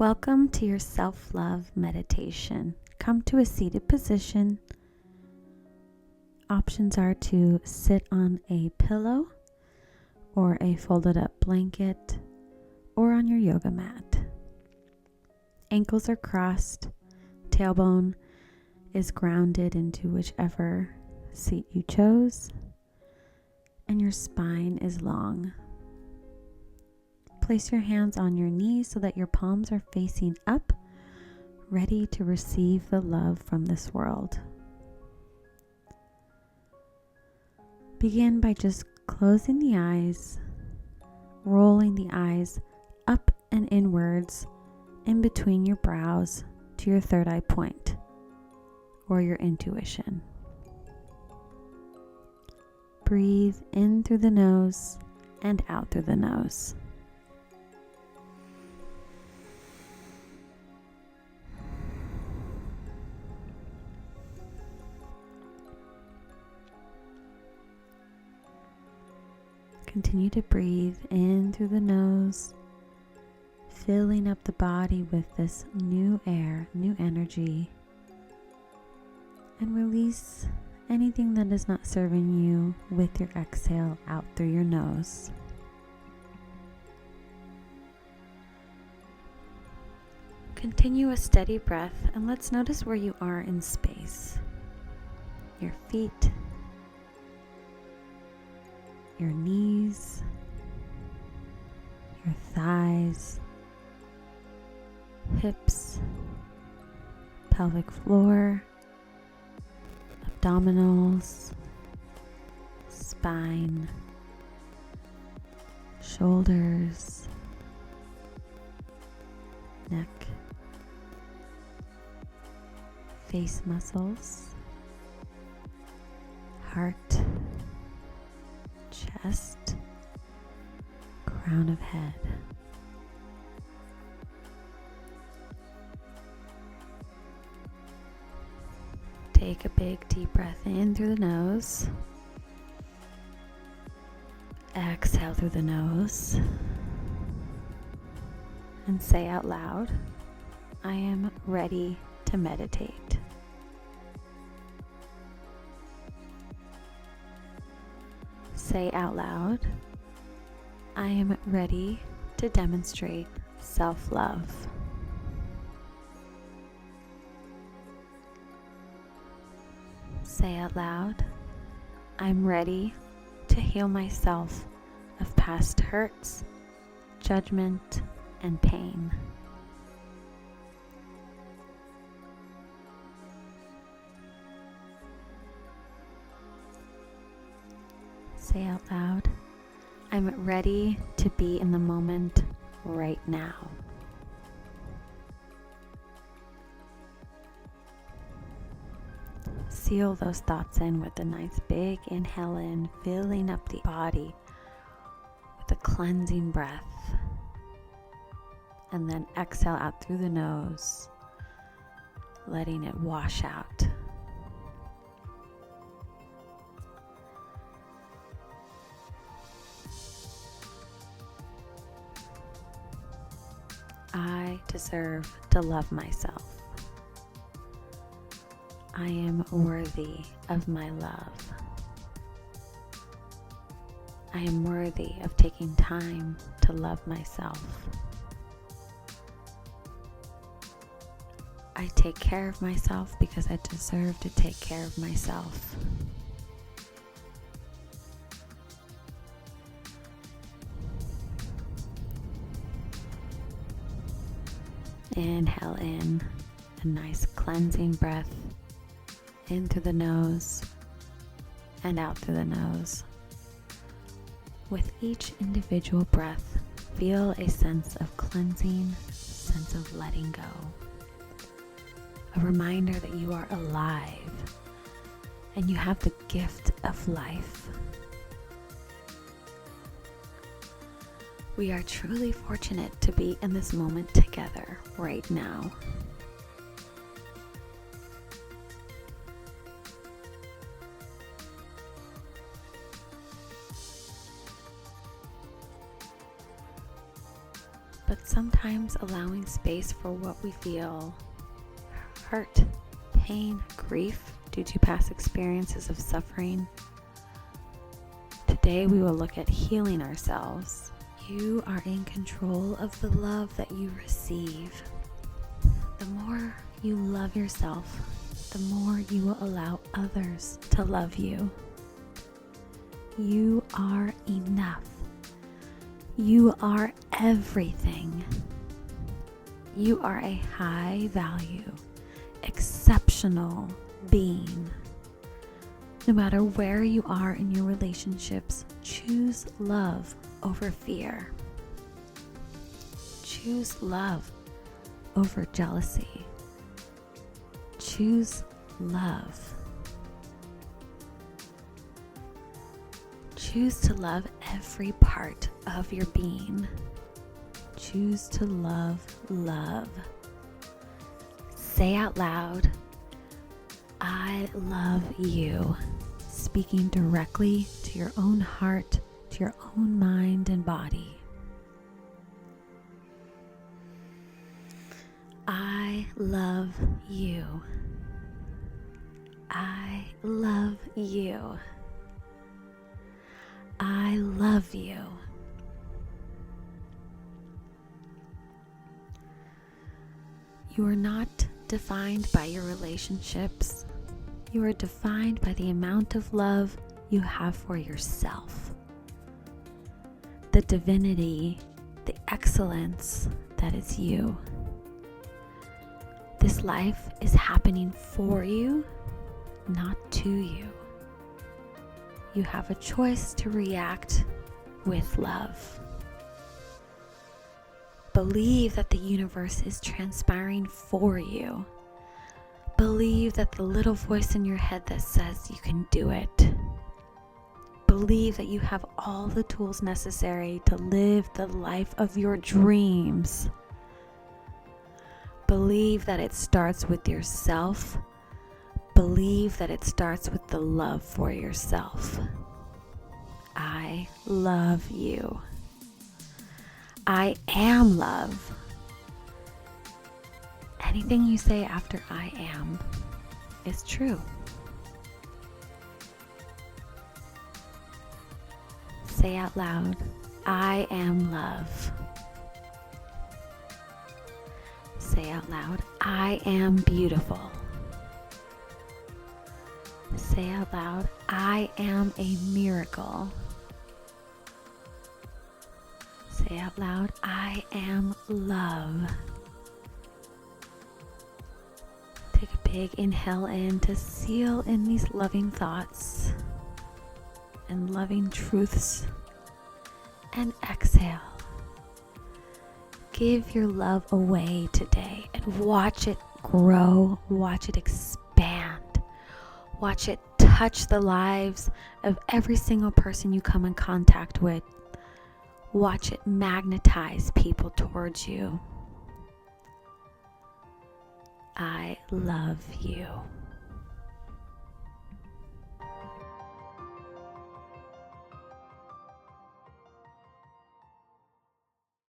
Welcome to your self-love meditation. Come to a seated position. Options are to sit on a pillow or a folded up blanket or on your yoga mat. Ankles are crossed, tailbone is grounded into whichever seat you chose, and your spine is long. Place your hands on your knees so that your palms are facing up, ready to receive the love from this world. Begin by just closing the eyes, rolling the eyes up and inwards in between your brows to your third eye point or your intuition. Breathe in through the nose and out through the nose. Continue to breathe in through the nose, filling up the body with this new air, new energy, and release anything that is not serving you with your exhale out through your nose. Continue a steady breath, and let's notice where you are in space. Your feet, your knees, your thighs, hips, pelvic floor, abdominals, spine, shoulders, neck, face muscles, heart, chest, crown of head. Take a big deep breath in through the nose. Exhale through the nose. And say out loud, I am ready to meditate. Say out loud, I am ready to demonstrate self-love. Say out loud, I'm ready to heal myself of past hurts, judgment, and pain. Say out loud, I'm ready to be in the moment right now. Seal those thoughts in with a nice big inhale in, filling up the body with a cleansing breath. And then exhale out through the nose, letting it wash out. I deserve to love myself. I am worthy of my love. I am worthy of taking time to love myself. I take care of myself because I deserve to take care of myself. Inhale in a nice cleansing breath in through the nose and out through the nose. With each individual breath, feel a sense of cleansing, a sense of letting go. A reminder that you are alive and you have the gift of life. We are truly fortunate to be in this moment together right now. sometimes allowing space for what we feel: hurt, pain, grief due to past experiences of suffering. Today we will look at healing ourselves. You are in control of the love that you receive. The more you love yourself, the more you will allow others to love you. You are enough. You are everything. You are a high value, exceptional being. No matter where you are in your relationships, choose love over fear. Choose love over jealousy. Choose love. Choose to love every part of your being. Choose to love love. Say out loud, I love you, speaking directly to your own heart, to your own mind and body. I love you. I love you. I love you. You are not defined by your relationships. You are defined by the amount of love you have for yourself. The divinity, the excellence that is you. This life is happening for you, not to you. You have a choice to react with love. Believe that the universe is transpiring for you. Believe that the little voice in your head that says you can do it. Believe that you have all the tools necessary to live the life of your dreams. Believe that it starts with yourself. Believe that it starts with the love for yourself. I love you. I am love. Anything you say after I am is true. Say out loud, I am love. Say out loud, I am beautiful. Say out loud, I am a miracle. Say out loud, I am love. Take a big inhale in to seal in these loving thoughts and loving truths. And exhale. Give your love away today and watch it grow, watch it expand. Watch it touch the lives of every single person you come in contact with. Watch it magnetize people towards you. I love you.